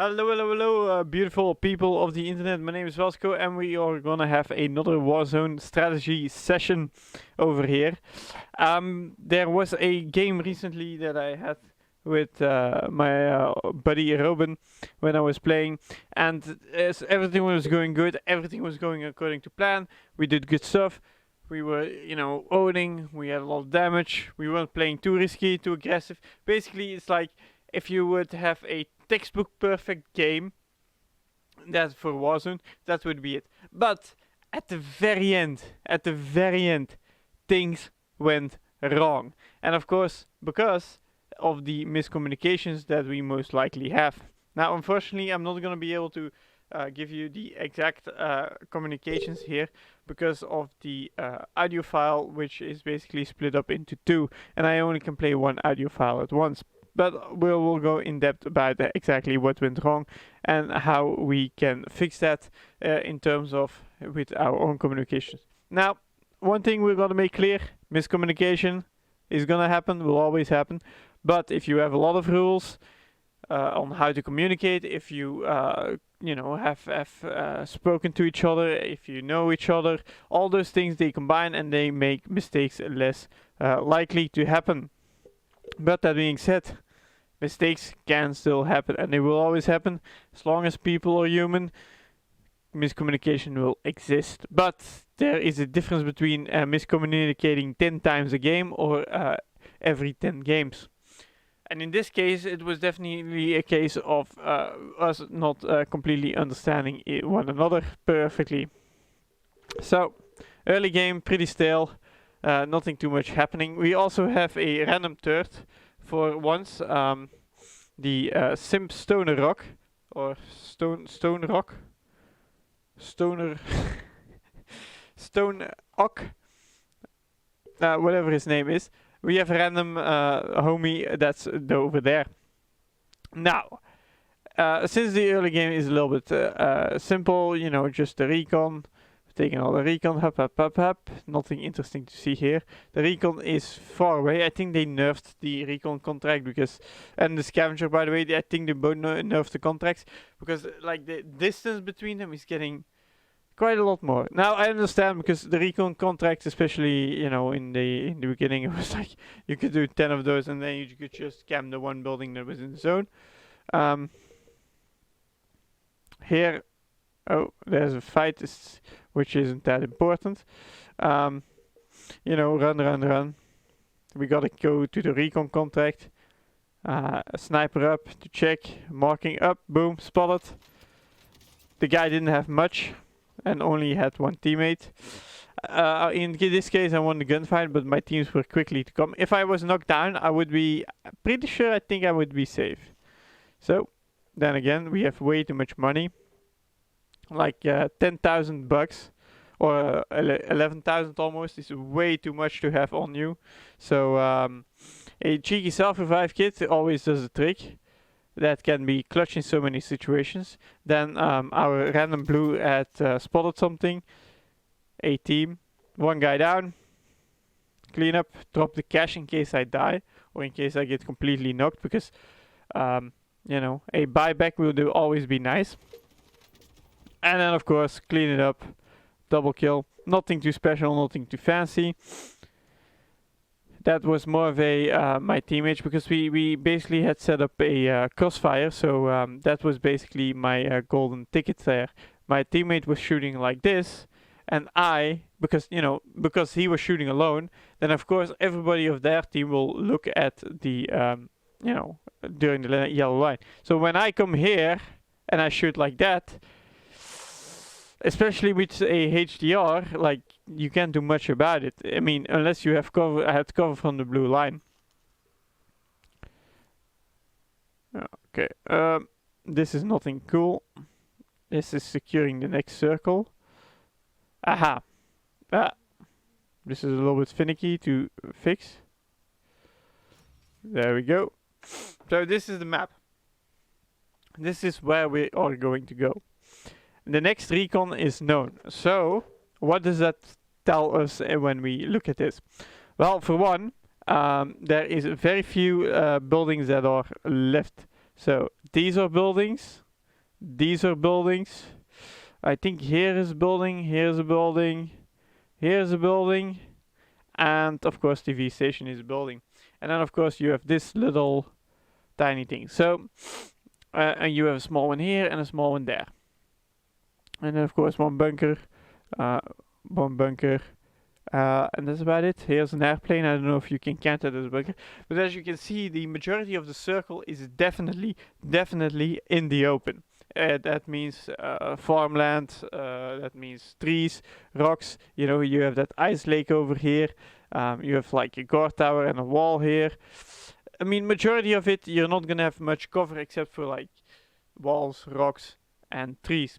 Hello, beautiful people of the internet. My name is Whelsko, and we are gonna have another Warzone Strategy session over here. There was a game recently that I had with my buddy Roabon when I was playing, and as everything was going good, everything was going according to plan. We did good stuff. We were, owning. We had a lot of damage. We weren't playing too risky, too aggressive. Basically, it's like if you would have a textbook perfect game, that's for Warzone, that would be it. But at the very end, things went wrong. And of course, because of the miscommunications that we most likely have. Now, unfortunately, I'm not going to be able to give you the exact communications here because of the audio file, which is basically split up into two, and I only can play one audio file at once. But we'll go in depth about exactly what went wrong and how we can fix that in terms of with our own communications. Now, one thing we're gonna make clear: miscommunication is gonna happen, will always happen. But if you have a lot of rules on how to communicate, if you have spoken to each other, if you know each other, all those things, they combine and they make mistakes less likely to happen. But that being said, mistakes can still happen, and they will always happen. As long as people are human, miscommunication will exist. But there is a difference between miscommunicating 10 times a game or every 10 games. And in this case, it was definitely a case of us not completely understanding one another perfectly. So, early game, pretty stale. Nothing too much happening. We also have a random third for once. The Simp Stoner Rock or Stone Rock, Stoner Stone Ock, whatever his name is. We have a random homie that's over there. Now, since the early game is a little bit simple, just the recon. Taking all the recon, hop. Nothing interesting to see here. The recon is far away. I think they nerfed the recon contract and the scavenger, by the way. I think they both nerfed the contracts because like the distance between them is getting quite a lot more. Now I understand because the recon contracts, especially in the beginning, it was like you could do 10 of those and then you could just scam the one building that was in the zone. Here. Oh, there's a fight, which isn't that important. Run. We gotta go to the recon contract. Sniper up to check. Marking up. Boom, spotted. The guy didn't have much and only had one teammate. In this case, I won the gunfight, but my teams were quickly to come. If I was knocked down, I would be pretty sure I think I would be safe. So, then again, we have way too much money. Like $10,000 or 11,000 almost is way too much to have on you. So a cheeky self-revive kit always does the trick. That can be clutch in so many situations. Then our random blue had spotted something. A team, one guy down. Clean up, drop the cash in case I die or in case I get completely knocked because a buyback will always be nice. And then, of course, clean it up. Double kill. Nothing too special, nothing too fancy. That was more of a my teammate because we basically had set up a crossfire. So that was basically my golden ticket there. My teammate was shooting like this. And because he was shooting alone, then of course everybody of their team will look at the, during the yellow line. So when I come here and I shoot like that, especially with a HDR, like you can't do much about it. I mean, unless you have cover. I had cover from the blue line. Okay. This is nothing cool. This is securing the next circle. Aha. This is a little bit finicky to fix. There we go. So this is the map. This is where we are going to go. The next recon is known. So, what does that tell us when we look at this? Well, for one, there is very few buildings that are left. So, these are buildings these are buildings. I think here is a building, here's a building, here's a building, and of course TV station is a building. And then of course you have this little tiny thing. So, and you have a small one here and a small one there. And then of course one bunker, and that's about it. Here's an airplane. I don't know if you can count that as a bunker, but as you can see, the majority of the circle is definitely in the open. That means farmland, that means trees, rocks. You know, you have that ice lake over here. You have like a guard tower and a wall here. I mean, majority of it, you're not gonna have much cover except for like walls, rocks, and trees,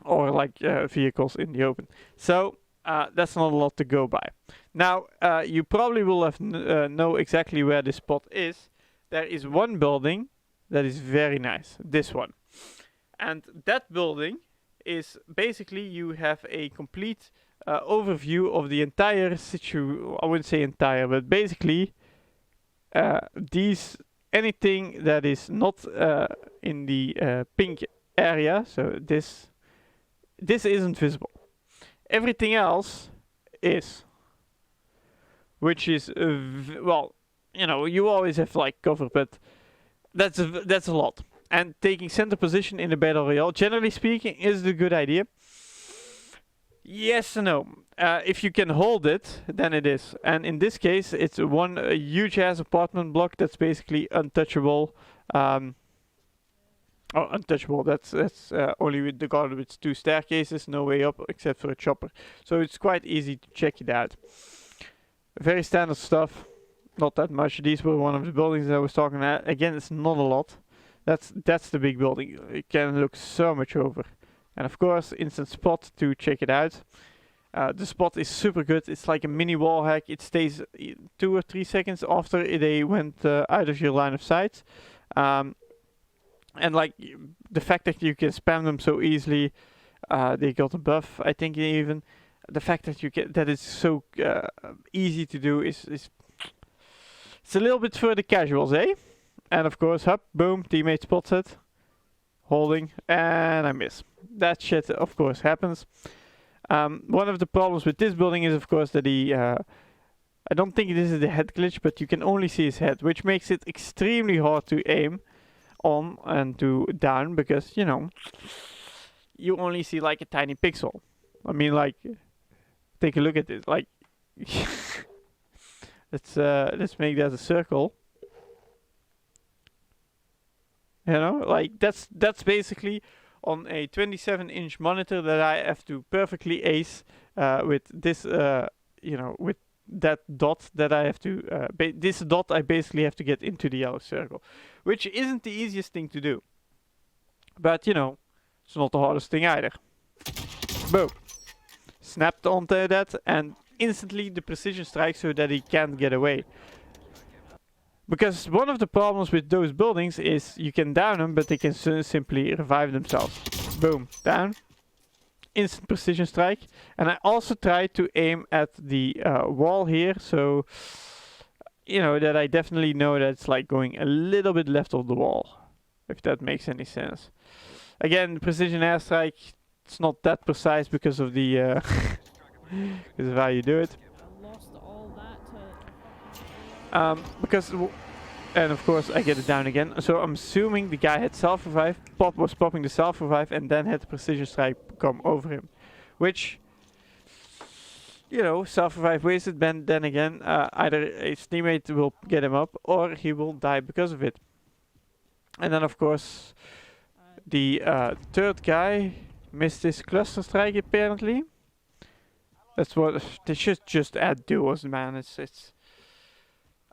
or like vehicles in the open. So that's not a lot to go by. Now, you probably will have know exactly where this spot is. There is one building that is very nice, this one. And that building is basically, you have a complete overview of the entire situation. I wouldn't say entire, but basically anything that is not in the pink area, so this isn't visible. Everything else is, which is well, you know, you always have like cover, but that's a lot. And taking center position in a battle royale, generally speaking, is a good idea. Yes and no. If you can hold it, then it is. And in this case, it's one huge ass apartment block that's basically untouchable. Untouchable. That's only with the guard with 2 staircases, no way up except for a chopper. So it's quite easy to check it out. Very standard stuff. Not that much. These were one of the buildings that I was talking about. Again, it's not a lot. That's the big building. You can look so much over. And of course, instant spot to check it out. The spot is super good. It's like a mini wall hack. It stays 2 or 3 seconds after they went out of your line of sight. And like the fact that you can spam them so easily, they got a buff. I think even the fact that that is so easy to do is it's a little bit for the casuals, eh? And of course, hop, boom, teammate spots it, holding, and I miss. That shit, of course, happens. One of the problems with this building is, of course, that I don't think this is the head glitch, but you can only see his head, which makes it extremely hard to aim on and to down, because, you know, you only see like a tiny pixel. I mean, like, take a look at this. Like, let's make that a circle. You know, like that's basically on a 27-inch monitor that I have to perfectly ace with this, you know, with that dot that I have to, this dot I basically have to get into the yellow circle, which isn't the easiest thing to do. But, you know, it's not the hardest thing either. Boom. Snapped onto that and instantly the precision strike so that he can't get away. Because one of the problems with those buildings is you can down them, but they can simply revive themselves. Boom, down. Instant precision strike. And I also tried to aim at the wall here, so you know that I definitely know that it's like going a little bit left of the wall, if that makes any sense. Again, precision airstrike, it's not that precise because of the because of how you do it. And of course I get it down again. So I'm assuming the guy had self-revive, was popping the self-revive, and then had the precision strike come over him. Which, you know, self-revive wasted, then again, either his teammate will get him up, or he will die because of it. And then of course, the third guy missed his cluster strike apparently. That's what, they should just add duos, man. It's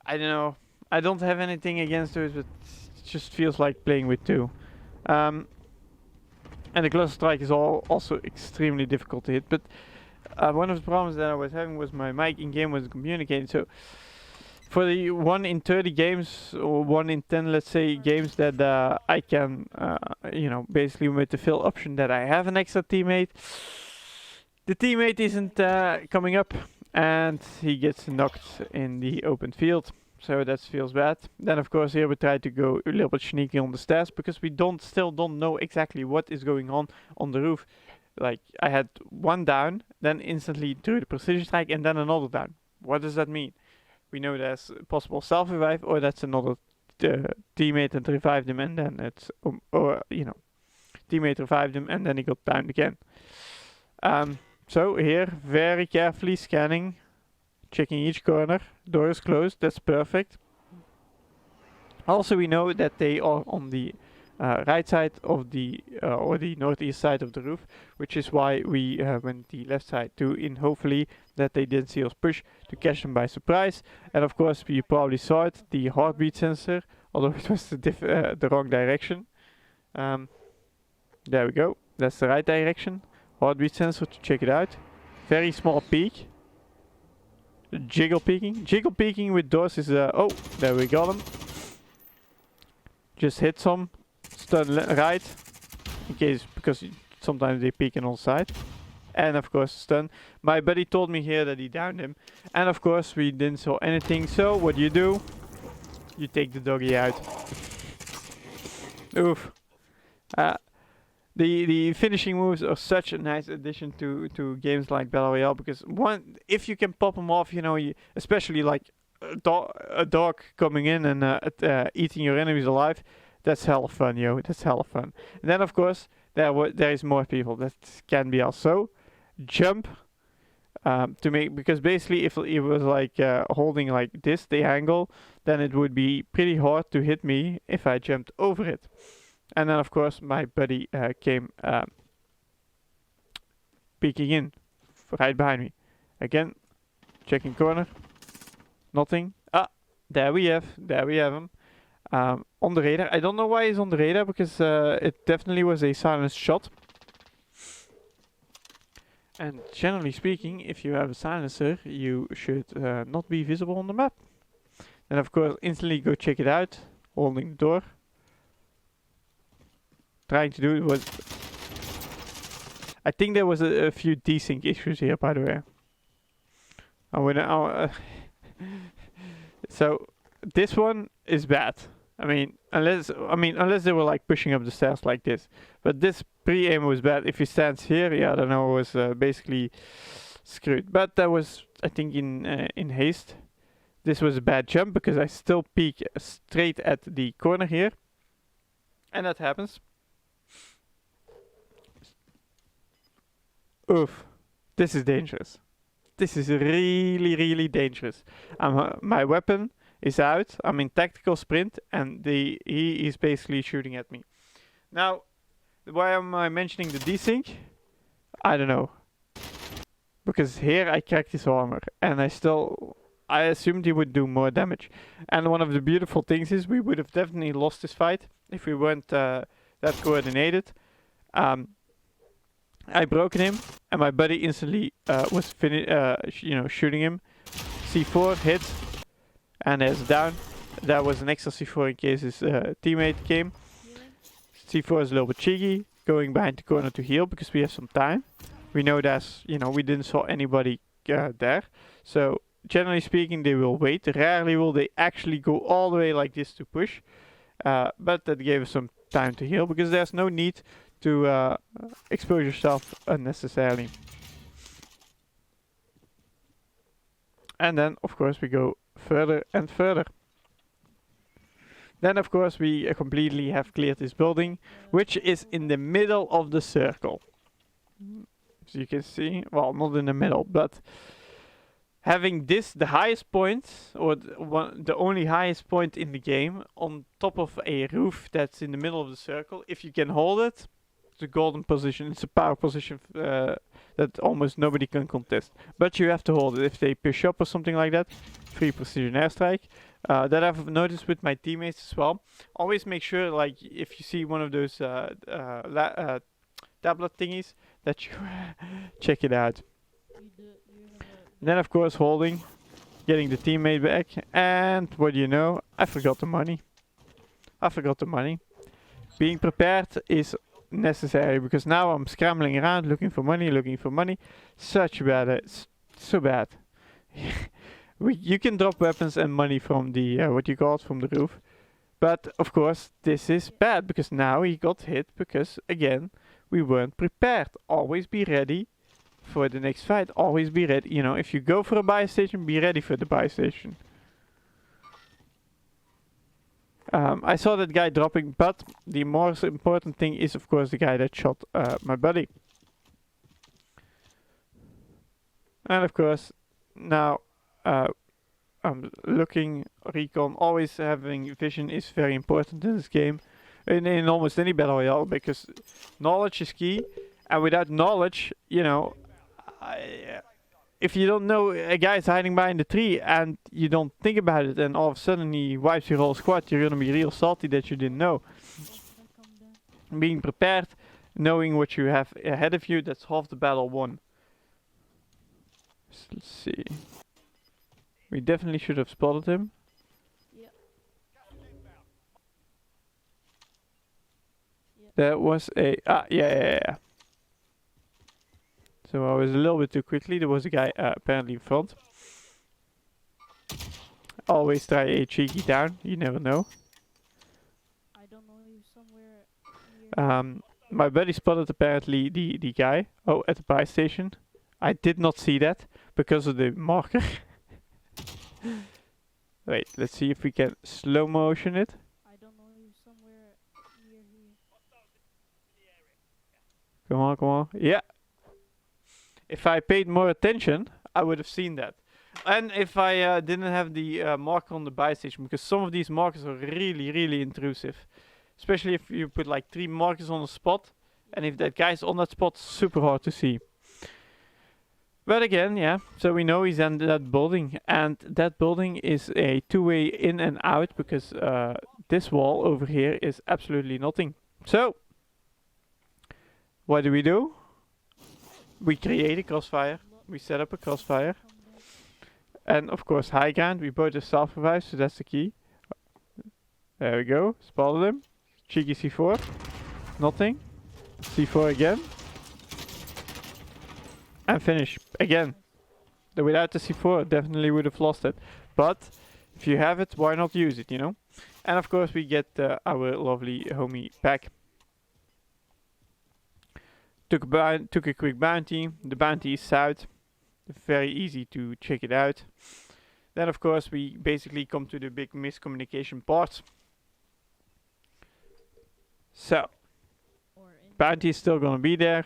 I don't know. I don't have anything against those, but it just feels like playing with 2. And the cluster strike is also extremely difficult to hit. But one of the problems that I was having was my mic in game wasn't communicating. So for the 1 in 30 games or 1 in 10, let's say, games that I can, you know, basically with the fill option that I have an extra teammate, the teammate isn't coming up and he gets knocked in the open field. So that feels bad. Then of course here we try to go a little bit sneaky on the stairs because we still don't know exactly what is going on the roof. Like I had one down, then instantly threw the precision strike and then another down. What does that mean? We know there's possible self-revive or that's another teammate that revived him and then it's, or you know, teammate revived him and then he got down again. So here, very carefully scanning, checking each corner. Door is closed, that's perfect. Also we know that they are on the right side of the, or the northeast side of the roof, which is why we went the left side too, in hopefully that they didn't see us push to catch them by surprise. And of course you probably saw it, the heartbeat sensor, although it was the wrong direction. There we go, that's the right direction. Heartbeat sensor to check it out. Very small peak. Jiggle peeking. Jiggle peeking with doors is, oh, there we got him. Just hit some. Stun right. In case, because sometimes they peek on side. And of course stun. My buddy told me here that he downed him. And of course we didn't saw anything. So what do? You take the doggy out. Oof. The finishing moves are such a nice addition to games like Battle Royale because if you can pop them off, you know, especially like a dog coming in and eating your enemies alive, that's hella fun, yo. That's hella fun. And then of course there is more people that can be also jump to make, because basically if it was like holding like this, the angle, then it would be pretty hard to hit me if I jumped over it. And then of course my buddy came peeking in right behind me. Again, checking corner. Nothing. Ah, there we have him. On the radar. I don't know why he's on the radar because it definitely was a silenced shot. And generally speaking, if you have a silencer, you should not be visible on the map. And of course, instantly go check it out, holding the door. Trying to do it was... I think there was a few desync issues here, by the way. So this one is bad. I mean, unless they were like pushing up the stairs like this. But this pre-aim was bad. If he stands here, yeah, I don't know, it was basically screwed. But that was, I think, in haste. This was a bad jump because I still peek straight at the corner here, and that happens. Oof, this is dangerous. This is really, really dangerous. My weapon is out. I'm in tactical sprint, and he is basically shooting at me. Now, why am I mentioning the desync? I don't know. Because here I cracked his armor, and I assumed he would do more damage. And one of the beautiful things is we would have definitely lost this fight if we weren't that coordinated. I broke him, and my buddy instantly was shooting him. C4 hit, and there's down. That was an extra C4 in case his teammate came. C4 is a little bit cheeky, going behind the corner to heal because we have some time. We know that's, we didn't saw anybody there. So generally speaking, they will wait. Rarely will they actually go all the way like this to push. But that gave us some time to heal because there's no need to expose yourself unnecessarily. And then, of course, we go further and further. Then, of course, we completely have cleared this building, which is in the middle of the circle. As you can see, well, not in the middle, but having this, the highest point, or the only highest point in the game, on top of a roof that's in the middle of the circle, if you can hold it, it's a golden position. It's a power position that almost nobody can contest. But you have to hold it. If they push up or something like that, free precision airstrike. That I've noticed with my teammates as well. Always make sure, like, if you see one of those tablet thingies, that you check it out. Then, of course, holding, getting the teammate back, and what do you know? I forgot the money. Being prepared is necessary because now I'm scrambling around looking for money. Such bad, it's so bad. You can drop weapons and money from the what you call it, from the roof. But of course this is bad because now he got hit because again we weren't prepared. Always be ready for the next fight. Always be ready. You know, if you go for a buy station, be ready for the buy station. I saw that guy dropping, but the most important thing is of course the guy that shot my buddy. And of course now I'm looking, recon, always having vision is very important in this game. In almost any battle royale, because knowledge is key, and without knowledge, you know, if you don't know a guy is hiding behind the tree and you don't think about it, and all of a sudden he wipes your whole squad, you're gonna be real salty that you didn't know. Being prepared, knowing what you have ahead of you, that's half the battle won. So let's see. We definitely should have spotted him. Yeah. There was a yeah. So I was a little bit too quickly. There was a guy apparently in front. Always try a cheeky down. You never know. I don't know you somewhere near. My buddy spotted apparently the guy. Oh, at the buy station. I did not see that because of the marker. Wait, let's see if we can slow motion it. I don't know you somewhere near here. Come on, come on. Yeah. If I paid more attention, I would have seen that. And if I didn't have the marker on the buy station, because some of these markers are really, really intrusive. Especially if you put like 3 markers on a spot, and if that guy's on that spot, super hard to see. But again, yeah, so we know he's in that building, and that building is a 2-way in and out, because this wall over here is absolutely nothing. So, what do? We create a crossfire, we set up a crossfire, and of course high ground, we both have self-revive, so that's the key. There we go, spotted him, cheeky C4, nothing, C4 again. And finish again. Without the C4, definitely would have lost it. But if you have it, why not use it, you know? And of course, we get our lovely homie back. Took a quick bounty. The bounty is south. Very easy to check it out. Then, of course, we basically come to the big miscommunication part. So, bounty is still gonna be there.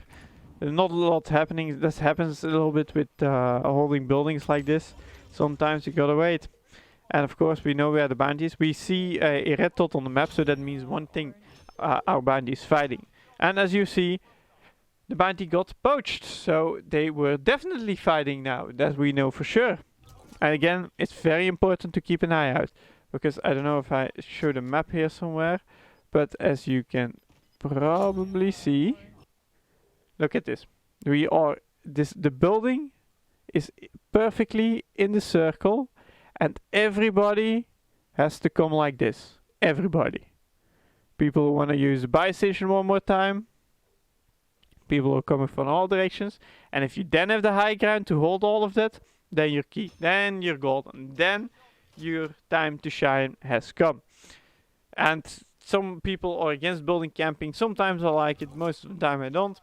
There's not a lot happening. This happens a little bit with holding buildings like this. Sometimes you gotta wait. And of course we know where the bounty is. We see a red dot on the map, so that means one thing, our bounty is fighting. And as you see, the bounty got poached. So they were definitely fighting now, that we know for sure. And again, it's very important to keep an eye out. Because I don't know if I show the map here somewhere, but as you can probably see, look at this. The building is perfectly in the circle, and everybody has to come like this. Everybody. People who want to use the buy station one more time. People are coming from all directions. And if you then have the high ground to hold all of that, then you're key. Then you're golden. Then your time to shine has come. And some people are against building camping. Sometimes I like it. Most of the time I don't.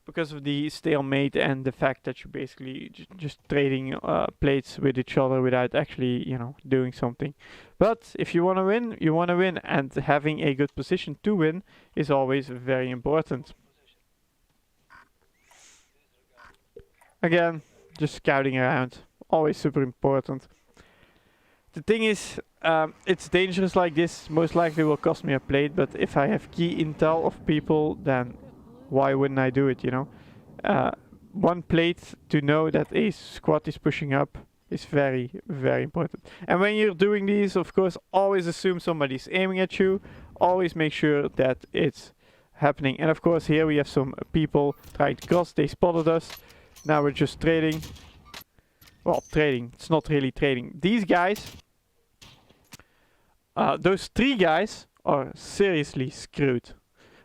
Because of the stalemate and the fact that you're basically just trading plates with each other without actually, you know, doing something. But if you want to win, you want to win, and having a good position to win is always very important. Again, just scouting around, always super important. The thing is, it's dangerous like this, most likely will cost me a plate, but if I have key intel of people, then why wouldn't I do it, you know? One plate to know that a squad is pushing up is very, very important. And when you're doing these, of course, always assume somebody's aiming at you. Always make sure that it's happening. And of course, here we have some people trying to cross. They spotted us. Now we're just trading. Well, trading. It's not really trading. These guys, those 3 guys are seriously screwed.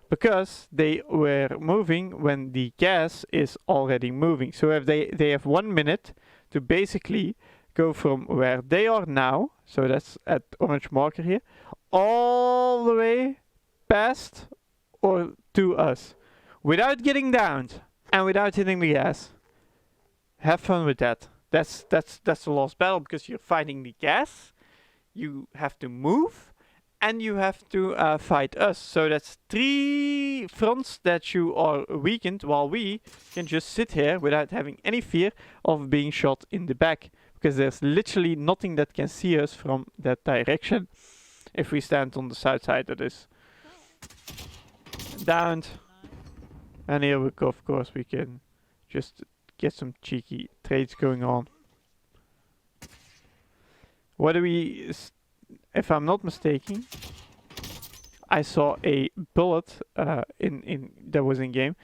Because they were moving when the gas is already moving. So if they have 1 minute to basically go from where they are now, so that's at orange marker here, all the way past or to us, without getting downed and without hitting the gas. Have fun with that. That's the last battle, because you're fighting the gas, you have to move, and you have to fight us. So that's 3 fronts that you are weakened, while we can just sit here without having any fear of being shot in the back, because there's literally nothing that can see us from that direction if we stand on the south side of this. Downed. And here we go, of course we can just get some cheeky trades going on. What do we... If I'm not mistaken, I saw a bullet that was in game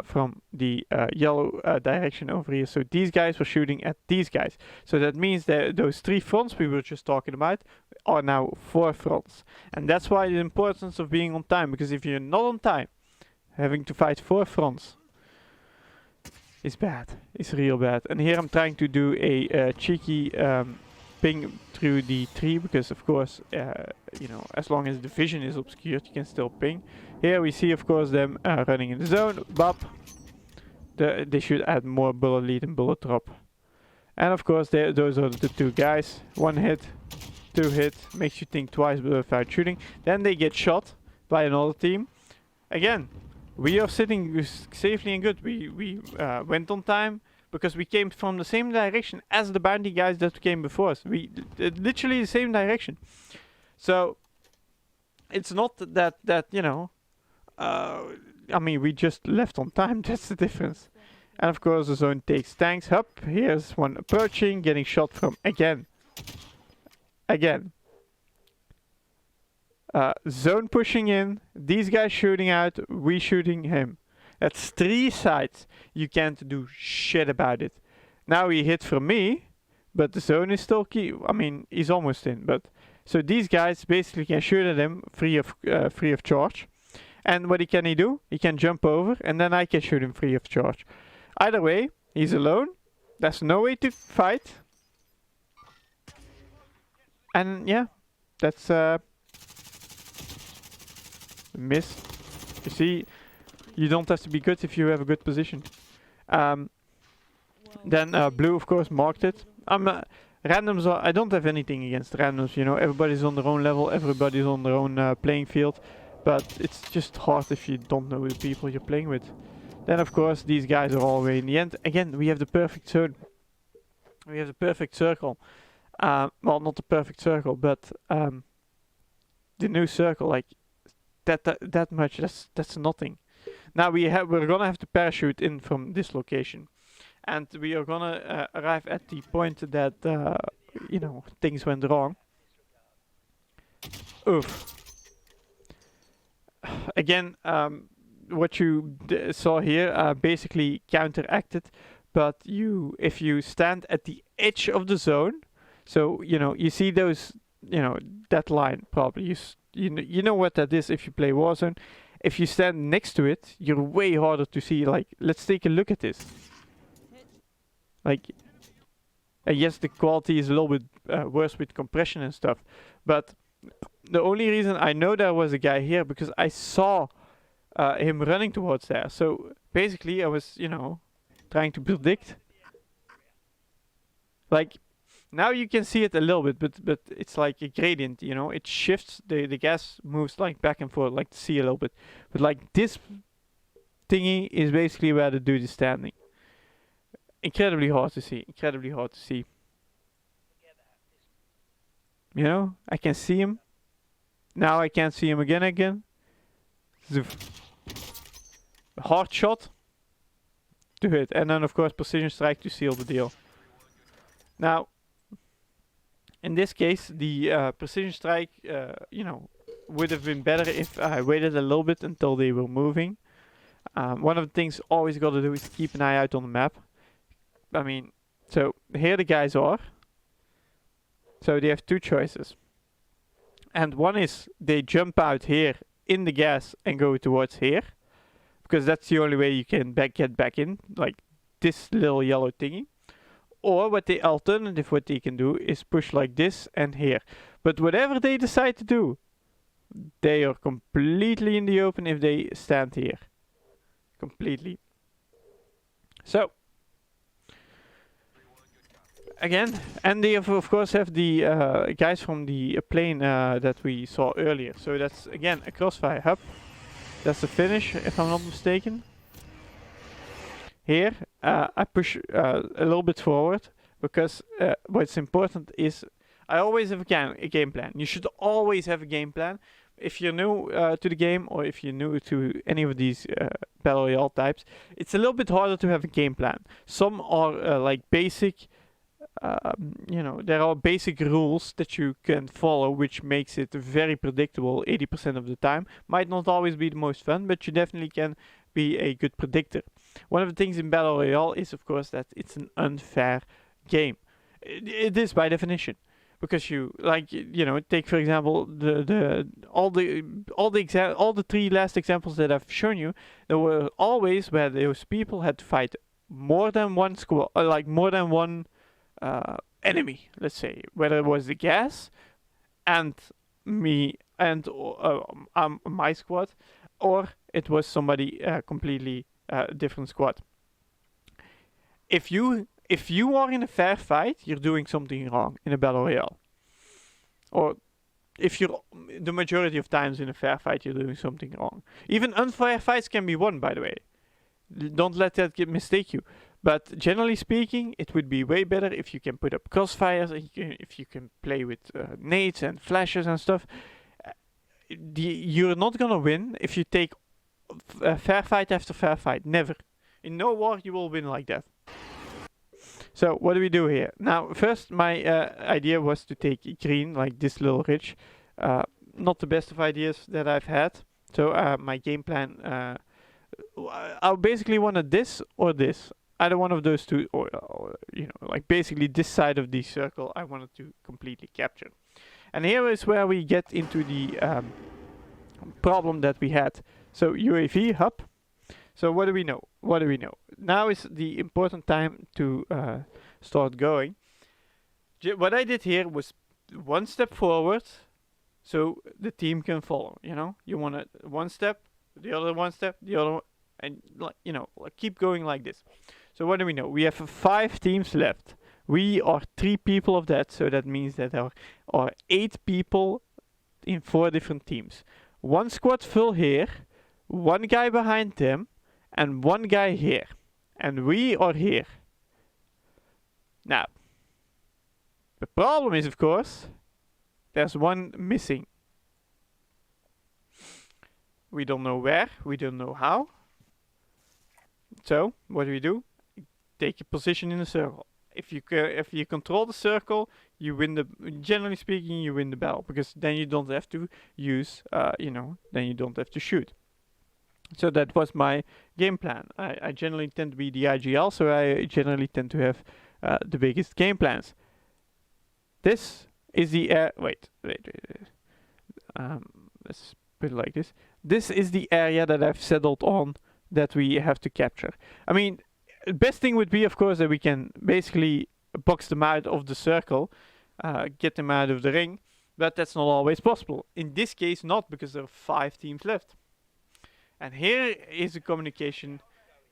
from the yellow direction over here. So these guys were shooting at these guys. So that means that those 3 fronts we were just talking about are now 4 fronts. And that's why the importance of being on time. Because if you're not on time, having to fight 4 fronts is bad. It's real bad. And here I'm trying to do a cheeky ping through the tree, because of course, you know, as long as the vision is obscured, you can still ping. Here we see, of course, them running in the zone. Bop. They should add more bullet lead and bullet drop. And of course, those are the 2 guys. 1 hit, 2 hit, makes you think twice without shooting. Then they get shot by another team. Again, we are sitting safely and good. We went on time, because we came from the same direction as the bounty guys that came before us. We literally the same direction. So it's not that you know. I mean, we just left on time. That's the difference. And of course, the zone takes tanks up. Here's one approaching, getting shot from again. Zone pushing in. These guys shooting out. We shooting him. That's 3 sides. You can't do shit about it. Now he hit from me, but the zone is still key. I mean, he's almost in. But so these guys basically can shoot at him free of charge. And what can he do? He can jump over, and then I can shoot him free of charge. Either way, he's alone. There's no way to fight. And yeah, that's miss. You see. You don't have to be good if you have a good position. Then blue, of course, marked it. Randoms are... I don't have anything against randoms, you know. Everybody's on their own level. Everybody's on their own playing field. But it's just hard if you don't know the people you're playing with. Then, of course, these guys are all the way in the end. Again, we have the perfect zone. We have the perfect circle. Well, not the perfect circle, but the new circle, like that much. That's nothing. Now we're gonna have to parachute in from this location, and we are gonna arrive at the point that you know, things went wrong. Oof. Again, what you saw here basically counteracted, but if you stand at the edge of the zone, so you know, you see those, you know, that line probably. You know what that is if you play Warzone. If you stand next to it, you're way harder to see. Like, let's take a look at this. Like, yes, the quality is a little bit worse with compression and stuff, but the only reason I know there was a guy here because I saw him running towards there. So basically, I was, you know, trying to predict. Like, now you can see it a little bit, but it's like a gradient, you know. It shifts, the gas moves like back and forth, like to see a little bit. But like this thingy is basically where the dude is standing. Incredibly hard to see, incredibly hard to see. You know, I can see him. Now I can't see him again. Zoof. Hard shot to hit, and then of course precision strike to seal the deal. Now, in this case, the precision strike, you know, would have been better if I waited a little bit until they were moving. One of the things always got to do is keep an eye out on the map. I mean, so here the guys are. So they have 2 choices. And one is they jump out here in the gas and go towards here. Because that's the only way you can get back in. Like this little yellow thingy. Or what they can do is push like this and here. But whatever they decide to do, they are completely in the open if they stand here. Completely. So again, and they of course have the guys from the plane that we saw earlier. So that's again a crossfire hub. That's the finish, if I'm not mistaken. Here, I push a little bit forward because what's important is I always have a game plan. You should always have a game plan. If you're new to the game, or if you're new to any of these Battle Royale types, it's a little bit harder to have a game plan. Some are like basic, there are basic rules that you can follow, which makes it very predictable 80% of the time. Might not always be the most fun, but you definitely can be a good predictor. One of the things in Battle Royale is, of course, that it's an unfair game. It is by definition. Because you take for example all the three last examples that I've shown you. There were always where those people had to fight more than one squad, like more than one enemy. Let's say whether it was the gas and me and my squad, or it was somebody completely different squad. If you are in a fair fight, you're doing something wrong in a Battle Royale. Or if you're the majority of times in a fair fight, you're doing something wrong. Even unfair fights can be won, by the way. Don't let that mistake you. But generally speaking, it would be way better if you can put up crossfires, and if you can play with nades and flashes and stuff. You're not gonna win if you take fair fight after fair fight. Never. In no war you will win like that. So what do we do here? Now, first my idea was to take green, like this little ridge. Not the best of ideas that I've had. So my game plan, I basically wanted this or this. Either one of those two, or like basically this side of the circle I wanted to completely capture. And here is where we get into the problem that we had. So UAV hub. So what do we know? Now is the important time to start going. What I did here was one step forward, so the team can follow. You want to one step, the other one step, the other, and keep going like this. So what do we know? We have 5 teams left. We are 3 people of that, so that means that there are 8 people in 4 different teams. One squad full here, one guy behind them, and one guy here. And we are here. Now, the problem is, of course, there's one missing. We don't know where, we don't know how. So, what do? Take your position in the circle. If you control the circle, you win generally speaking, you win the battle. Because then you don't have to use, then you don't have to shoot. So that was my game plan. I generally tend to be the IGL, so I generally tend to have the biggest game plans. This is the wait. Let's put it like this. This is the area that I've settled on that we have to capture. I mean, the best thing would be, of course, that we can basically box them out of the circle, get them out of the ring, but that's not always possible. In this case, not, because there are 5 teams left. And here is the communication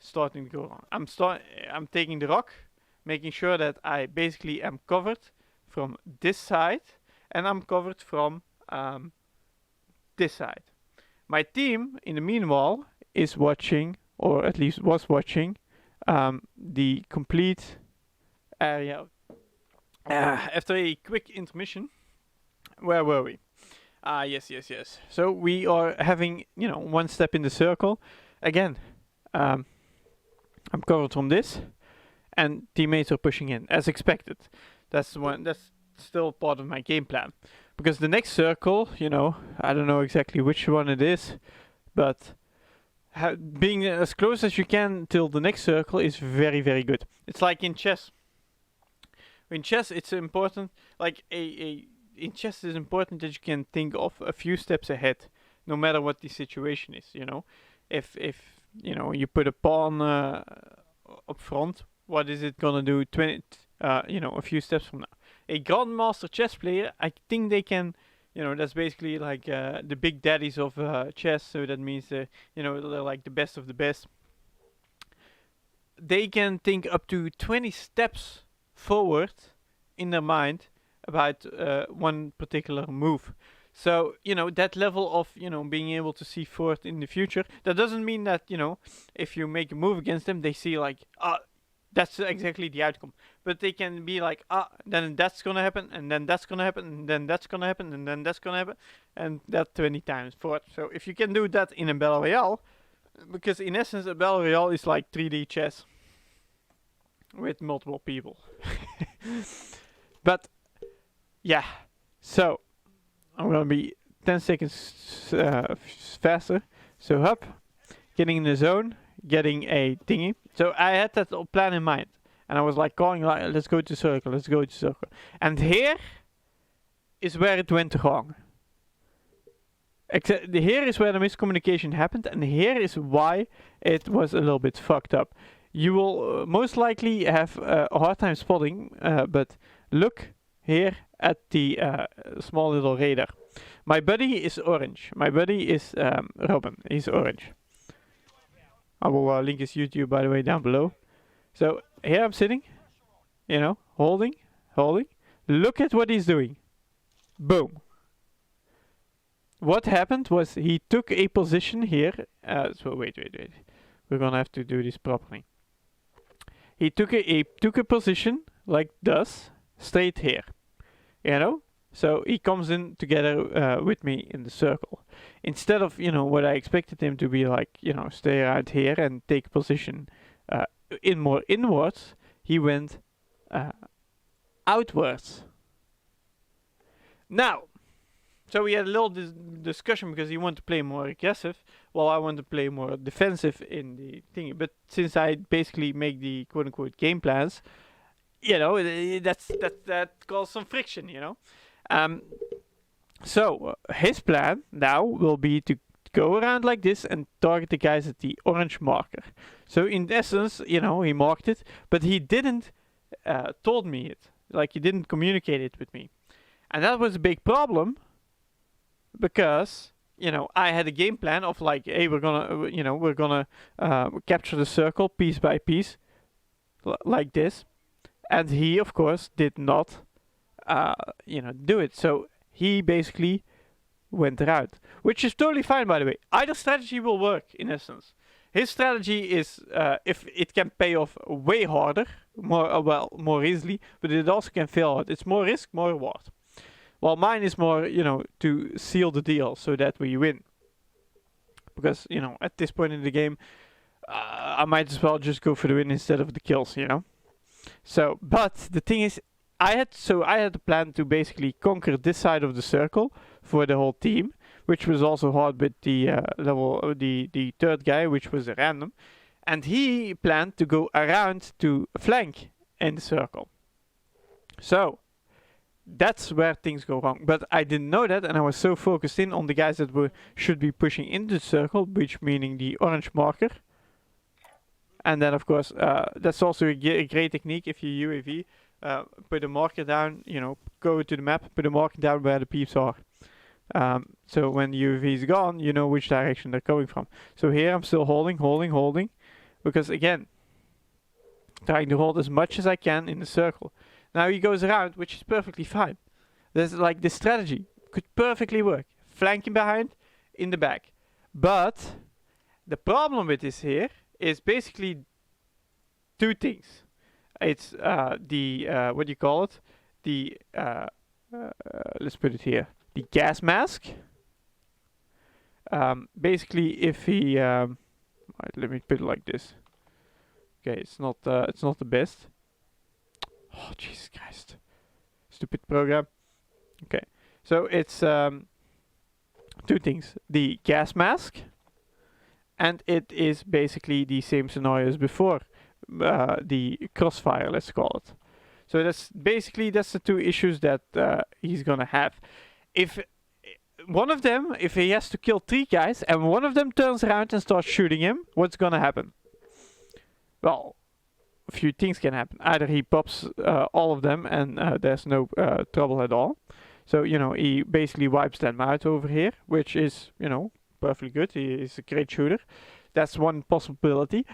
starting to go wrong. I'm taking the rock, making sure that I basically am covered from this side, and I'm covered from this side. My team, in the meanwhile, is watching, or at least was watching, the complete area. After a quick intermission, where were we? Yes. So we are having, one step in the circle. Again, I'm covered from this, and teammates are pushing in, as expected. That's still part of my game plan. Because the next circle, I don't know exactly which one it is, but being as close as you can till the next circle is very, very good. It's like in chess. In chess, it's important, in chess it's important that you can think of a few steps ahead, no matter what the situation is. If you put a pawn up front, what is it gonna do a few steps from now. A grandmaster chess player, I think they can, that's basically like the big daddies of chess. So that means, they're like the best of the best. They can think up to 20 steps forward in their mind about one particular move. So, that level of, being able to see forward in the future, that doesn't mean that, if you make a move against them, they see like, that's exactly the outcome. But they can be like, then that's gonna happen, and then that's gonna happen, and then that's gonna happen, and then that's gonna happen, and that 20 times forward. So if you can do that in a Battle Royale, because in essence a Battle Royale is like 3D chess with multiple people. But yeah, so I'm gonna be 10 seconds faster. So up, getting in the zone, getting a thingy. So I had that plan in mind, and I was like calling, like, let's go to circle, let's go to circle. And here is where it went wrong. Here is where the miscommunication happened, and here is why it was a little bit fucked up. You will most likely have a hard time spotting, but look here at the small little radar. My buddy is orange. My buddy is Roabon. He's orange. I will link his YouTube, by the way, down below. So here I'm sitting, holding. Look at what he's doing. Boom. What happened was he took a position here. So wait. We're gonna have to do this properly. He took a position like this, straight here. So he comes in together with me in the circle. Instead of, what I expected him to be like, stay around here and take position more inwards, he went outwards. Now, so we had a little discussion because he wanted to play more aggressive, while I want to play more defensive in the thingy. But since I basically make the quote-unquote game plans, that caused some friction, So his plan now will be to go around like this and target the guys at the orange marker. So in essence, he marked it, but he didn't told me it. Like, he didn't communicate it with me. And that was a big problem because, I had a game plan of like, hey, we're gonna capture the circle piece by piece like this. And he, of course, did not, do it. So he basically went around, which is totally fine, by the way. Either strategy will work, in essence. His strategy is, if it can pay off way harder, more easily, but it also can fail hard. It's more risk, more reward. While mine is more, to seal the deal so that we win. Because, at this point in the game, I might as well just go for the win instead of the kills, So, but the thing is, I had the plan to basically conquer this side of the circle for the whole team, which was also hard with the the third guy, which was a random, and he planned to go around to flank in the circle. So that's where things go wrong. But I didn't know that, and I was so focused in on the guys that should be pushing into the circle, which meaning the orange marker. And then, of course, that's also a great technique if you UAV. Put a marker down, go to the map, put a marker down where the peeps are. So when the UAV is gone, you know which direction they're coming from. So here I'm still holding. Because again, trying to hold as much as I can in the circle. Now he goes around, which is perfectly fine. There's like this strategy could perfectly work. Flanking behind, in the back. But the problem with this here is basically two things. It's what do you call it? The let's put it here. The gas mask. Basically, if he right, let me put it like this. Okay, it's not the best. Oh, Jesus Christ! Stupid program. Okay, so it's two things: the gas mask, and it is basically the same scenario as before. The crossfire, let's call it. So that's the two issues that he's gonna have. If one of them, if he has to kill 3 guys and one of them turns around and starts shooting him, what's gonna happen? Well, a few things can happen. Either he pops all of them and there's no trouble at all. So, you know, he basically wipes them out over here, which is, you know, perfectly good. He is a great shooter. That's one possibility.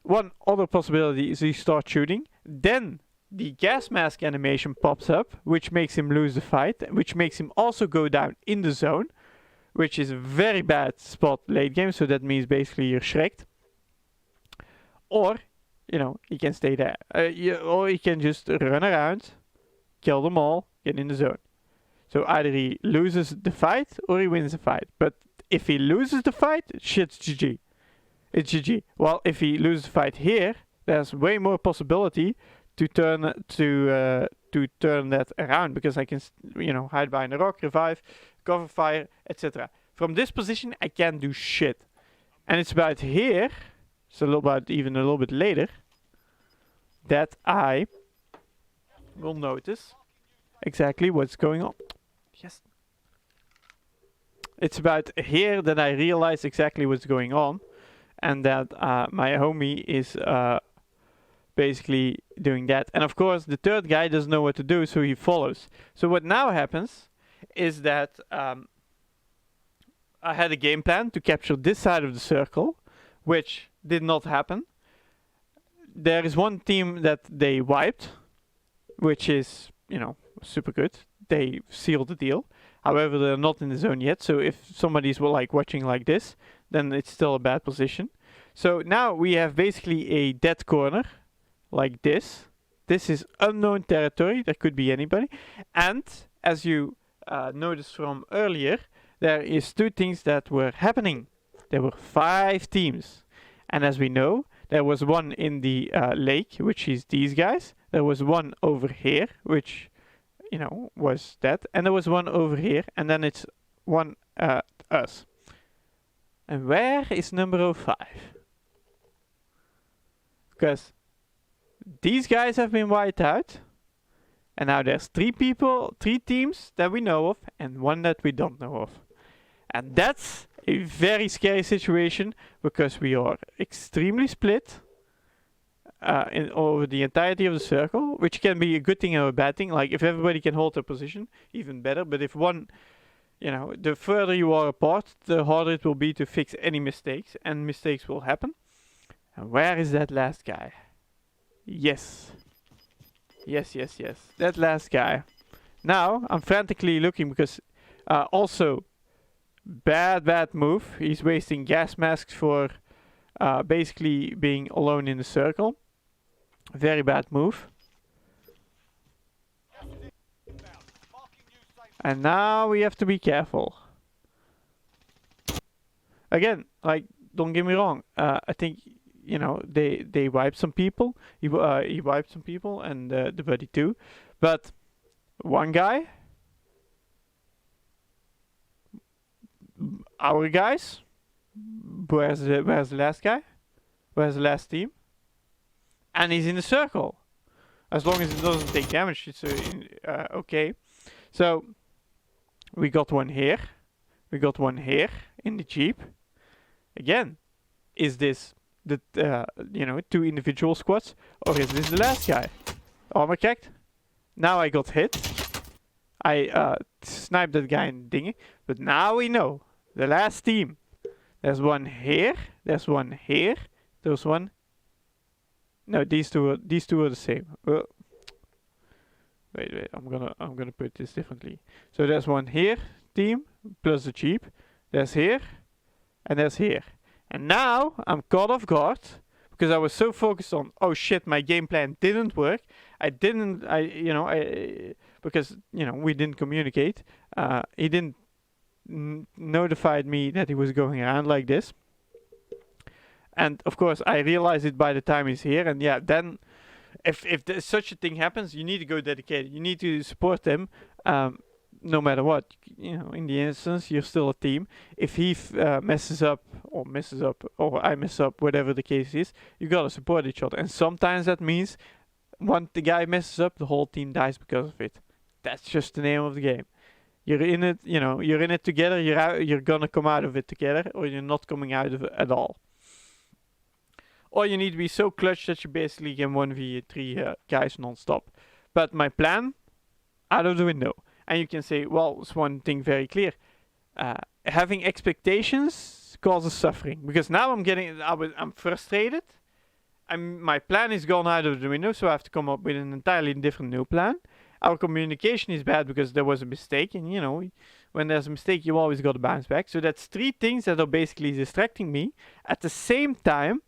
One other possibility is he starts shooting. Then the gas mask animation pops up, which makes him lose the fight, which makes him also go down in the zone, which is a very bad spot late game. So that means basically you're shreked. Or, you know, he can stay there. Or he can just run around, kill them all, get in the zone. So either he loses the fight or he wins the fight. But if he loses the fight, shit's GG. It's GG. Well, if he loses the fight here, there's way more possibility to turn that around, because I can, you know, hide behind a rock, revive, cover fire, etc. From this position, I can't do shit. And it's about here, so even a little bit later, that I will notice exactly what's going on. Yes. It's about here that I realize exactly what's going on, and that my homie is basically doing that. And of course, the third guy doesn't know what to do, so he follows. So what now happens is that I had a game plan to capture this side of the circle, which did not happen. There is one team that they wiped, which is, you know, super good. They sealed the deal. However, they're not in the zone yet, so if somebody's like watching like this, then it's still a bad position. So now we have basically a dead corner, like this. This is unknown territory, there could be anybody. And as you noticed from earlier, there is two things that were happening. There were 5 teams. And as we know, there was one in the lake, which is these guys. There was one over here, which, you know, was that. And there was one over here, and then it's one us. And where is number 5? Because these guys have been wiped out. And now there's 3 teams that we know of, and one that we don't know of. And that's a very scary situation, because we are extremely split over the entirety of the circle, which can be a good thing or a bad thing. Like, if everybody can hold their position, even better. But if one, you know, the further you are apart, the harder it will be to fix any mistakes, and mistakes will happen. And where is that last guy? Yes. Yes. That last guy. Now, I'm frantically looking, because also, bad move. He's wasting gas masks for basically being alone in the circle. Very bad move. And now we have to be careful. Again, like, don't get me wrong. I think, you know, they wiped some people. He wiped some people, and the buddy too. But one guy, our guys. Where's the last guy? Where's the last team? And he's in the circle. As long as it doesn't take damage, it's okay. So we got one here. We got one here in the jeep. Again, is this the you know, 2 individual squads, or is this the last guy? Armor cracked. Now I got hit. I sniped that guy in the dinghy, but now we know the last team. There's one here. There's one here. There's one. No, these two are the same. Wait. I'm gonna put this differently. So there's one here, team, plus the jeep. There's here, and there's here. And now I'm caught off guard, because I was so focused on, oh shit, my game plan didn't work. Because, you know, we didn't communicate. He didn't notified me that he was going around like this. And of course, I realized it by the time he's here. And yeah, then if such a thing happens, you need to go dedicated. You need to support them, no matter what. You know, in the instance, you're still a team. If he messes up, or I mess up, whatever the case is, you gotta support each other. And sometimes that means once the guy messes up, the whole team dies because of it. That's just the name of the game. You're in it, you know, you're in it together, you're gonna come out of it together, or you're not coming out of it at all. or you need to be so clutch that you basically can 1v3 guys non-stop. But my plan, out of the window. And you can say, well, it's one thing very clear. Having expectations causes suffering, because now I'm frustrated. My plan is gone out of the window, so I have to come up with an entirely different new plan. Our communication is bad because there was a mistake, and when there's a mistake, you always got to bounce back. So that's 3 things that are basically distracting me. At the same time,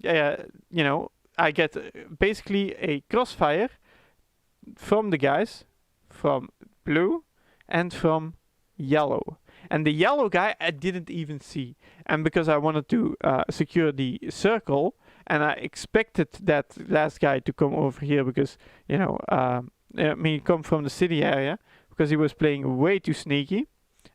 I get basically a crossfire from the guys from blue and from yellow. And the yellow guy I didn't even see. And because I wanted to secure the circle, and I expected that last guy to come over here because, come from the city area, because he was playing way too sneaky.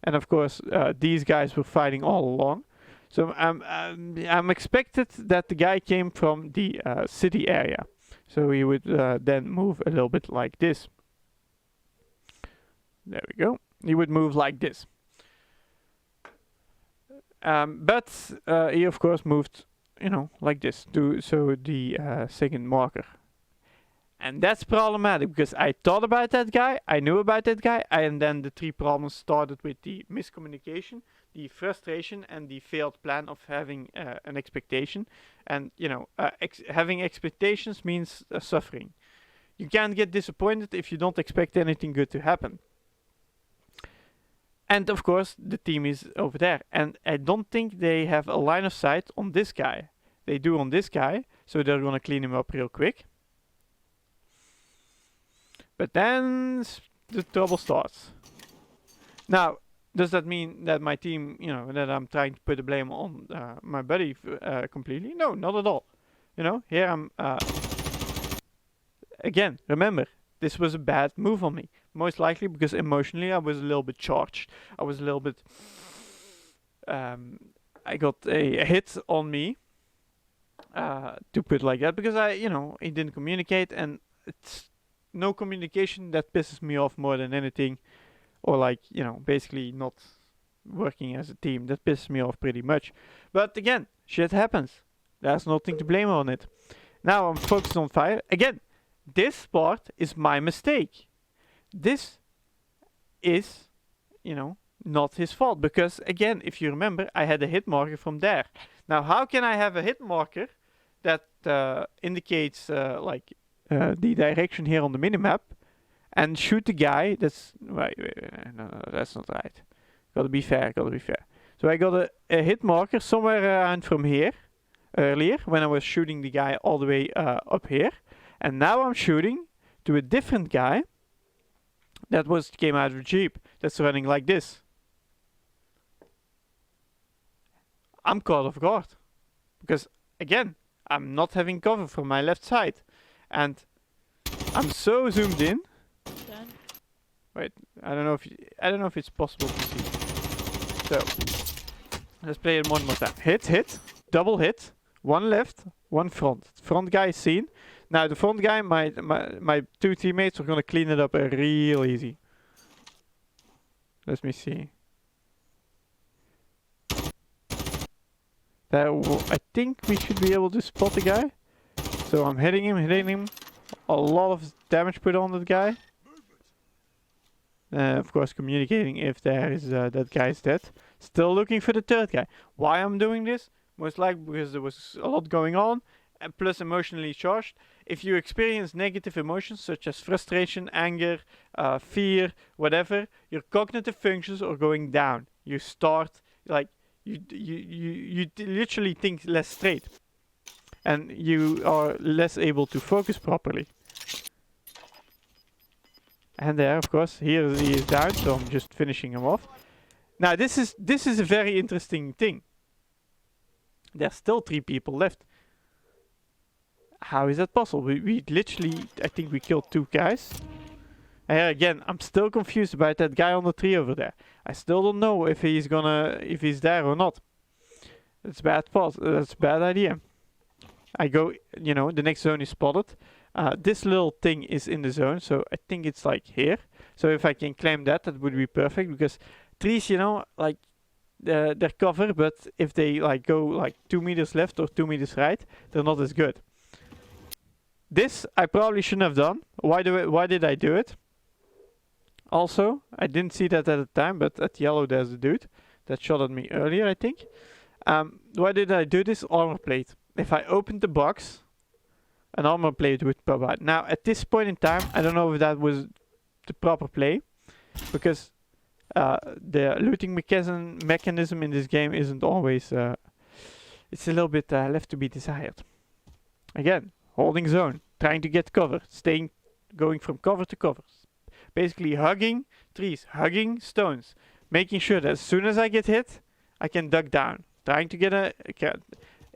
And of course, these guys were fighting all along. So I'm expected that the guy came from the city area. So he would then move a little bit like this. There we go. He would move like this. But he of course moved, like this, so the second marker. And that's problematic, because I thought about that guy, I knew about that guy, and then the 3 problems started with the miscommunication, the frustration, and the failed plan of having an expectation. And, having expectations means suffering. You can't get disappointed if you don't expect anything good to happen. And of course, the team is over there. And I don't think they have a line of sight on this guy. They do on this guy, so they're gonna clean him up real quick. But then the trouble starts. Now, does that mean that my team, that I'm trying to put the blame on my buddy completely? No, not at all. Here I'm... again, remember, this was a bad move on me. Most likely because emotionally I was a little bit charged. I was a little bit... I got a hit on me, to put it like that, because he didn't communicate, and it's no communication that pisses me off more than anything, or basically not working as a team. That pisses me off pretty much. But again, shit happens. There's nothing to blame on it. Now I'm focused on fire. Again, this part is my mistake. This is, not his fault, because again, if you remember, I had a hit marker from there. Now, how can I have a hit marker that indicates the direction here on the minimap and shoot the guy that's... Wait, no, that's not right. Gotta be fair. So I got a hit marker somewhere around from here earlier when I was shooting the guy all the way up here. And now I'm shooting to a different guy that came out of the Jeep that's running like this. I'm caught off guard because, again, I'm not having cover from my left side, and I'm so zoomed in. Done. Wait, I don't know if it's possible to see. So let's play it one more time. Hit, double hit, one left, one front. Front guy is seen. Now the front guy, my 2 teammates are gonna clean it up real easy. Let me see. I think we should be able to spot the guy. So I'm hitting him. A lot of damage put on that guy. Of course, communicating if there is that guy is dead. Still looking for the 3rd guy. Why I'm doing this? Most likely because there was a lot going on, and plus emotionally charged. If you experience negative emotions such as frustration, anger, fear, whatever, your cognitive functions are going down. You start you literally think less straight, and you are less able to focus properly. And there, of course, here he is down, so I'm just finishing him off. Now this is a very interesting thing. There's still 3 people left. How is that possible? We literally, I think we killed 2 guys. And here again, I'm still confused about that guy on the tree over there. I still don't know if he's there or not. That's bad pass. That's a bad idea. I go, the next zone is spotted. This little thing is in the zone, so I think it's like here. So if I can claim that would be perfect, because trees, their cover, but if they like go like 2 meters left or 2 meters right, they're not as good. This I probably shouldn't have done. Why did I do it? Also, I didn't see that at the time, but at yellow there's a dude that shot at me earlier, I think. Why did I do this? Armor plate. If I opened the box, an armor plate would pop out. Now, at this point in time, I don't know if that was the proper play, because the looting mechanism in this game isn't always... it's a little bit left to be desired. Again, holding zone, trying to get cover, going from cover to cover. Basically hugging trees, hugging stones, making sure that as soon as I get hit, I can duck down. Trying to get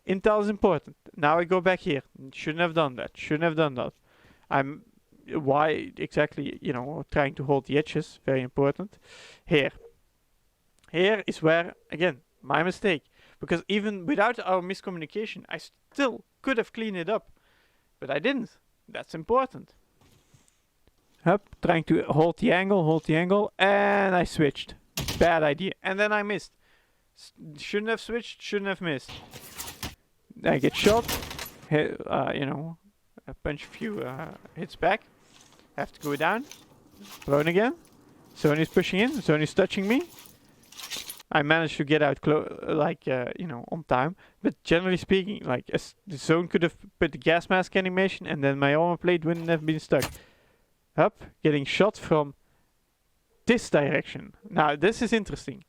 intel is important. Now I go back here. Shouldn't have done that. Shouldn't have done that. Why exactly, you know, trying to hold the edges, very important. Here is where, again, my mistake. Because even without our miscommunication, I still could have cleaned it up. But I didn't. That's important. Up, trying to hold the angle, and I switched. Bad idea. And then I missed. Shouldn't have switched, shouldn't have missed. I get shot, you know, I punch a few hits back. Have to go down. Prone again. Sony's pushing in, Sony's touching me. I managed to get out you know, on time. But generally speaking, like, the zone could have put the gas mask animation and then my armor plate wouldn't have been stuck. Up, getting shot from this direction. Now, this is interesting.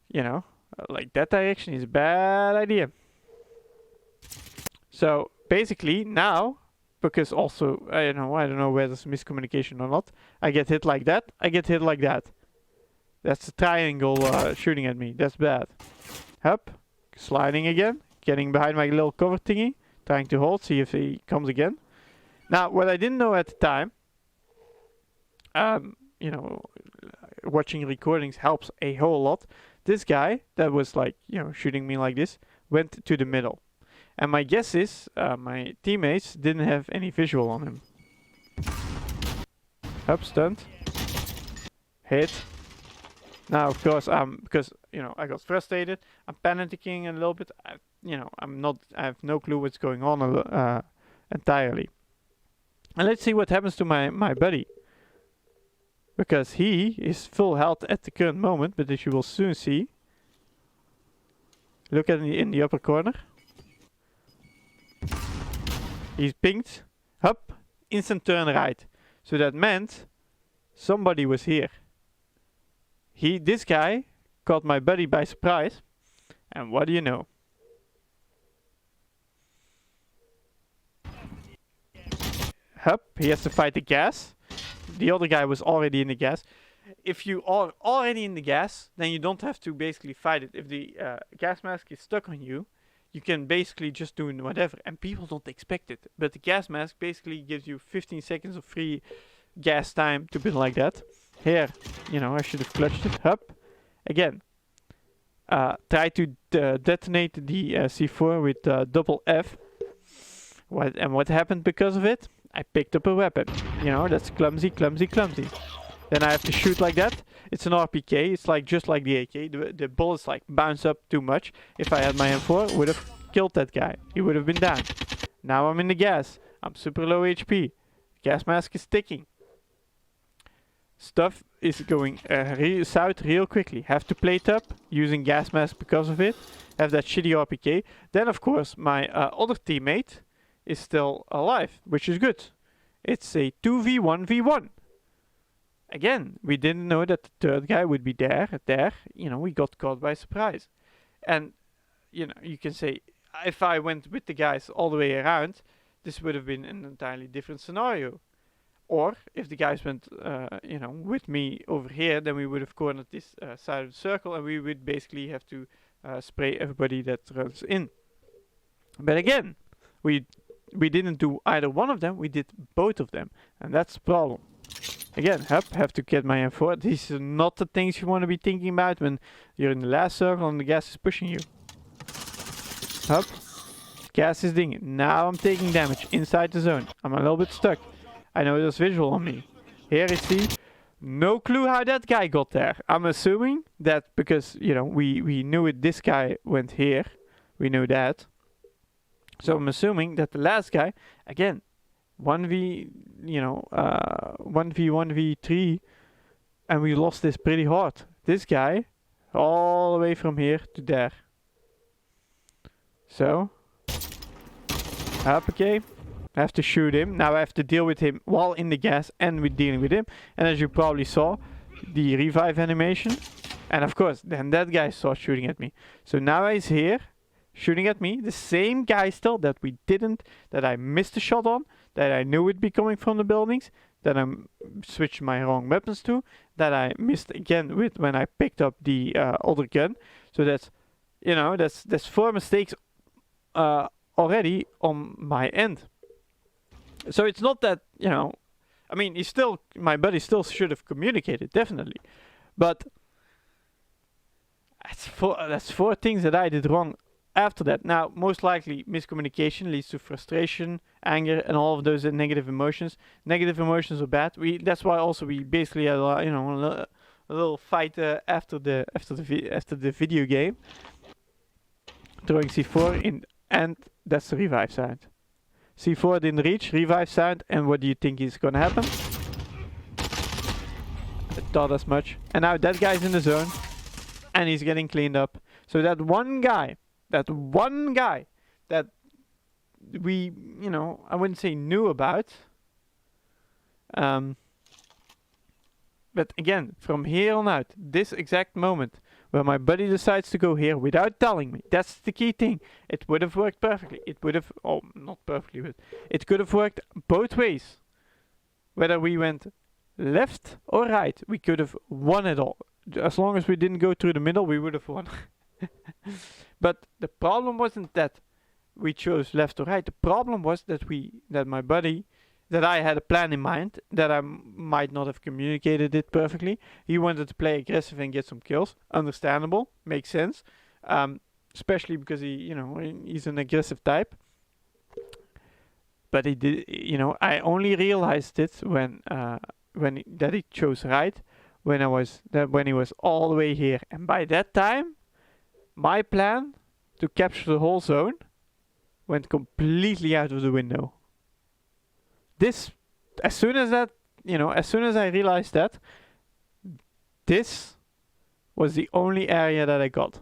You know, like that direction is a bad idea. So basically now, because also I don't know whether there's miscommunication or not. I get hit like that. I get hit like that. That's a triangle shooting at me. That's bad. Up, sliding again, getting behind my little cover thingy, trying to hold, see if he comes again. Now, what I didn't know at the time, you know, watching recordings helps a whole lot. This guy that was like, you know, shooting me like this, went to the middle. And my guess is, my teammates didn't have any visual on him. Up, stunned. Hit. Now, of course, because, you know, I got frustrated, I'm panicking a little bit. You know, I have no clue what's going on entirely. And let's see what happens to my buddy. Because he is full health at the current moment, but as you will soon see. Look at in the upper corner. He's pinged. Up. Instant turn right. So that meant somebody was here. This guy caught my buddy by surprise. And what do you know? Up. He has to fight the gas. The other guy was already in the gas. If you are already in the gas, then you don't have to basically fight it. If the gas mask is stuck on you, you can basically just do whatever. And people don't expect it. But the gas mask basically gives you 15 seconds of free gas time to build like that. Here, you know, I should have clutched it. Up. Again. Try to detonate the C4 with double F. What happened because of it? I picked up a weapon. You know, that's clumsy. Then I have to shoot like that. It's an RPK. It's like just like the AK. The bullets like bounce up too much. If I had my M4, would have killed that guy. He would have been down. Now I'm in the gas. I'm super low HP. Gas mask is ticking. Stuff is going south real quickly. Have to plate up using gas mask because of it. Have that shitty RPK. Then of course my other teammate is still alive, which is good. It's a 2v1v1. Again, we didn't know that the third guy would be there. You know, we got caught by surprise. And, you know, you can say, if I went with the guys all the way around, this would have been an entirely different scenario. Or, if the guys went, you know, with me over here, then we would have cornered this side of the circle, and we would basically have to spray everybody that runs in. But again, we didn't do either one of them, we did both of them. And that's the problem. Again, have to get my M4. These are not the things you want to be thinking about when you're in the last circle and the gas is pushing you. Up. Gas is dinging. Now I'm taking damage inside the zone. I'm a little bit stuck. I know there's visual on me. Here is the No clue how that guy got there. I'm assuming that because, you know, we knew it, this guy went here. We knew that. So I'm assuming that the last guy, again, 1v, you know, 1v3, and we lost this pretty hard. This guy, all the way from here to there. So, okay, I have to shoot him. Now I have to deal with him while in the gas and with dealing with him. And as you probably saw, the revive animation. And of course, then that guy starts shooting at me. So now he's here, shooting at me. The same guy still that we didn't, that I missed a shot on, that I knew would be coming from the buildings, that I switched my wrong weapons to, that I missed again with when I picked up the other gun. So that's, you know, that's 4 mistakes already on my end. So it's not that, you know, I mean, my buddy still should have communicated, definitely. But that's 4 things that I did wrong after that. Now, most likely, miscommunication leads to frustration, anger, and all of those negative emotions. Negative emotions are bad. That's why also we basically had, you know, a little fight after the video game. Throwing C4 in, and that's the revive sound. C4 didn't reach, revive sound, and what do you think is gonna happen? I thought as much. And now that guy's in the zone, and he's getting cleaned up. So that one guy that we, you know, I wouldn't say knew about. But again, from here on out, this exact moment, where my buddy decides to go here without telling me. That's the key thing. It would have worked perfectly. It would have, oh, not perfectly, but it could have worked both ways. Whether we went left or right, we could have won it all. As long as we didn't go through the middle, we would have won. But the problem wasn't that we chose left or right. The problem was that I had a plan in mind, that I might not have communicated it perfectly. He wanted to play aggressive and get some kills. Understandable, makes sense. Especially because he's an aggressive type. But he did, you know, I only realized it when he chose right, when he was all the way here. And by that time, my plan to capture the whole zone went completely out of the window. As soon as I realized that, this was the only area that I got.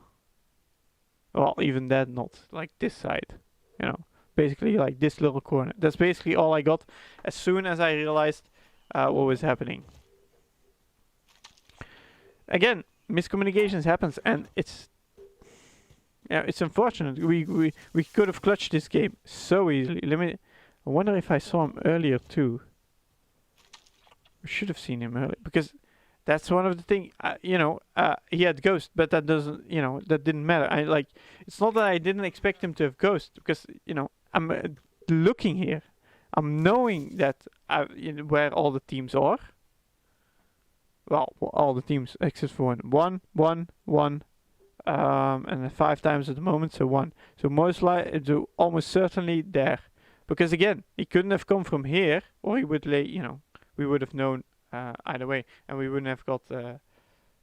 Well, even that, not like this side, you know, basically like this little corner. That's basically all I got as soon as I realized what was happening. Again, miscommunications happens, and it's unfortunate. We could have clutched this game so easily. I wonder if I saw him earlier too. We should have seen him earlier, because that's one of the things. He had ghost, but that doesn't. That didn't matter. It's not that I didn't expect him to have ghost, because I'm looking here. I'm knowing that where all the teams are. Well, all the teams except for one, and then 5 times at the moment, so 1. So almost certainly there. Because again, he couldn't have come from here, or he would we would have known either way, and we wouldn't have got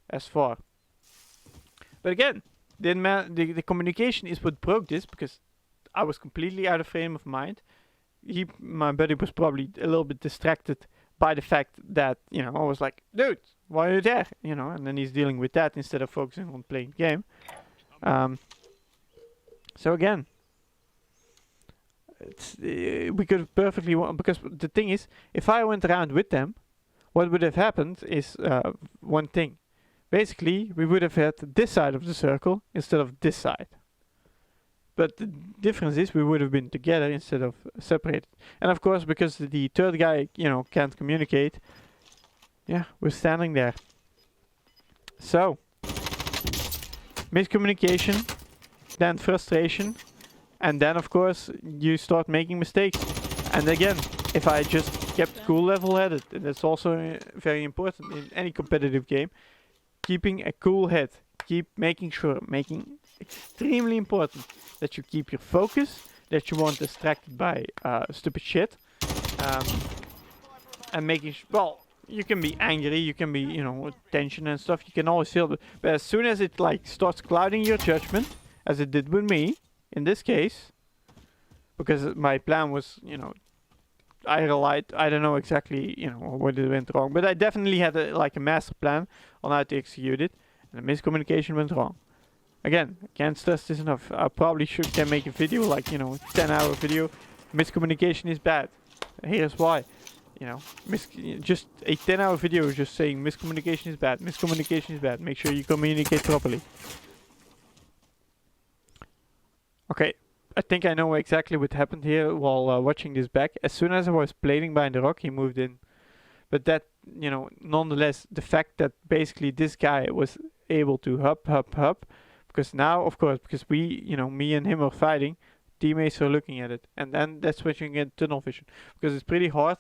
as far. But again, didn't matter. The communication is what broke this, because I was completely out of frame of mind. My buddy was probably a little bit distracted by the fact that, I was like, dude, why are you there? And then he's dealing with that instead of focusing on playing the game. So again, we could have perfectly won, because the thing is, if I went around with them, what would have happened is one thing. Basically, we would have had this side of the circle instead of this side. But the difference is we would have been together instead of separated. And of course, because the third guy, can't communicate, we're standing there. So, miscommunication, then frustration, and then of course you start making mistakes. And again, if I just kept cool, level-headed, and that's also very important in any competitive game, keeping a cool head, making extremely important that you keep your focus, that you weren't distracted by stupid shit, and making you can be angry, you can be, you know, with tension and stuff, you can always feel it. But as soon as it like starts clouding your judgment, as it did with me, in this case, because my plan was, you know, I relied, I don't know exactly, you know, what it went wrong, but I definitely had like a master plan on how to execute it, and the miscommunication went wrong. Again, I can't stress this enough. I probably can make a video, like, you know, 10-hour video. Miscommunication is bad. Here's why. You know, just a 10-hour video just saying miscommunication is bad. Miscommunication is bad. Make sure you communicate properly. Okay, I think I know exactly what happened here while watching this back. As soon as I was plating behind the rock, he moved in. But that, you know, nonetheless, the fact that basically this guy was able to hop, because now, of course, because we, you know, me and him are fighting, teammates are looking at it, and then that's when you get tunnel vision, because it's pretty hard,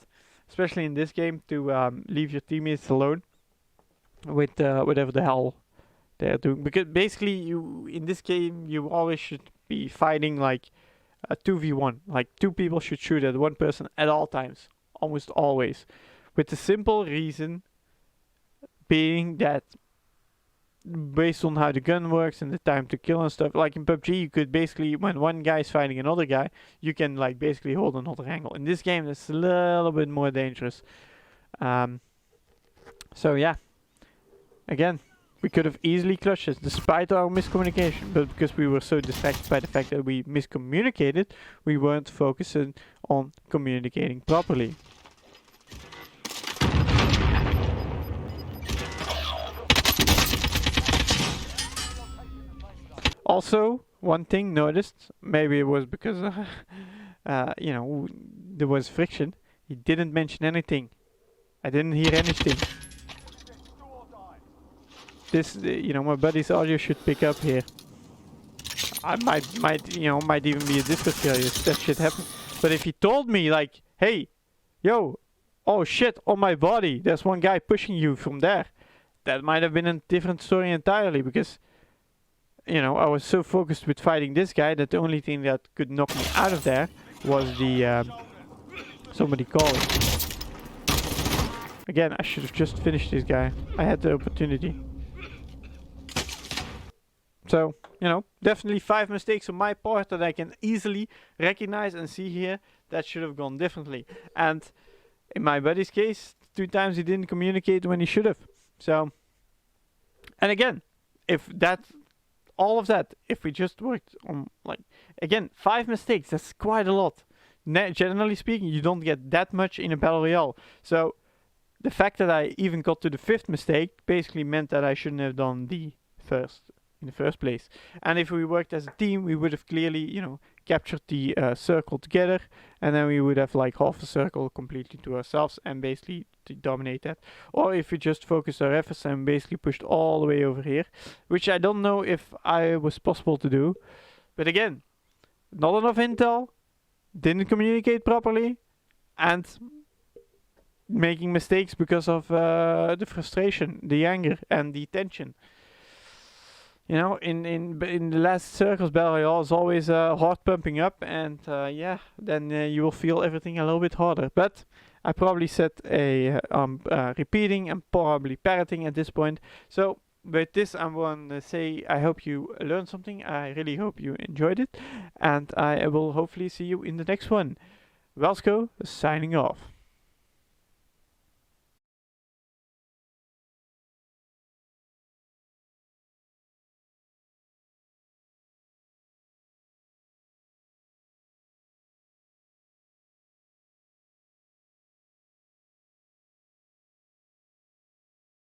especially in this game, to leave your teammates alone with whatever the hell they're doing. Because basically, you in this game, you always should be fighting like a 2v1, like two people should shoot at one person at all times, almost always, with the simple reason being that based on how the gun works and the time to kill and stuff, like in PUBG, you could basically, when one guy is fighting another guy, you can like basically hold another angle. In this game, it's a little bit more dangerous. So yeah, again, we could have easily clutched it despite our miscommunication, but because we were so distracted by the fact that we miscommunicated, we weren't focusing on communicating properly. Also, one thing noticed, maybe it was because, you know, there was friction. He didn't mention anything. I didn't hear anything. This, you know, my buddy's audio should pick up here. I might, you know, might even be a Discord failure if that shit happens. But if he told me, like, hey, yo, oh shit, on my body, there's one guy pushing you from there, that might have been a different story entirely, because, you know, I was so focused with fighting this guy that the only thing that could knock me out of there was the somebody calling. Again, I should have just finished this guy. I had the opportunity. So, you know, definitely 5 mistakes on my part that I can easily recognize and see here that should have gone differently. And in my buddy's case, 2 times he didn't communicate when he should have. So, and again, if that, all of that, if we just worked on, like, again, 5 mistakes, that's quite a lot. Generally speaking, you don't get that much in a battle royale. So, the fact that I even got to the 5th mistake basically meant that I shouldn't have done the first in the first place. And if we worked as a team, we would have clearly, you know, captured the circle together, and then we would have like half a circle completely to ourselves and basically to dominate that. Or if we just focused our efforts and basically pushed all the way over here, which I don't know if I was possible to do. But again, not enough intel, didn't communicate properly, and making mistakes because of the frustration, the anger, and the tension. You know, in the last circles, battle royale is always heart pumping up, and yeah, then you will feel everything a little bit harder. But I probably said a repeating and probably parroting at this point. So with this, I'm going to say I hope you learned something. I really hope you enjoyed it, and I will hopefully see you in the next one. Whelsko signing off.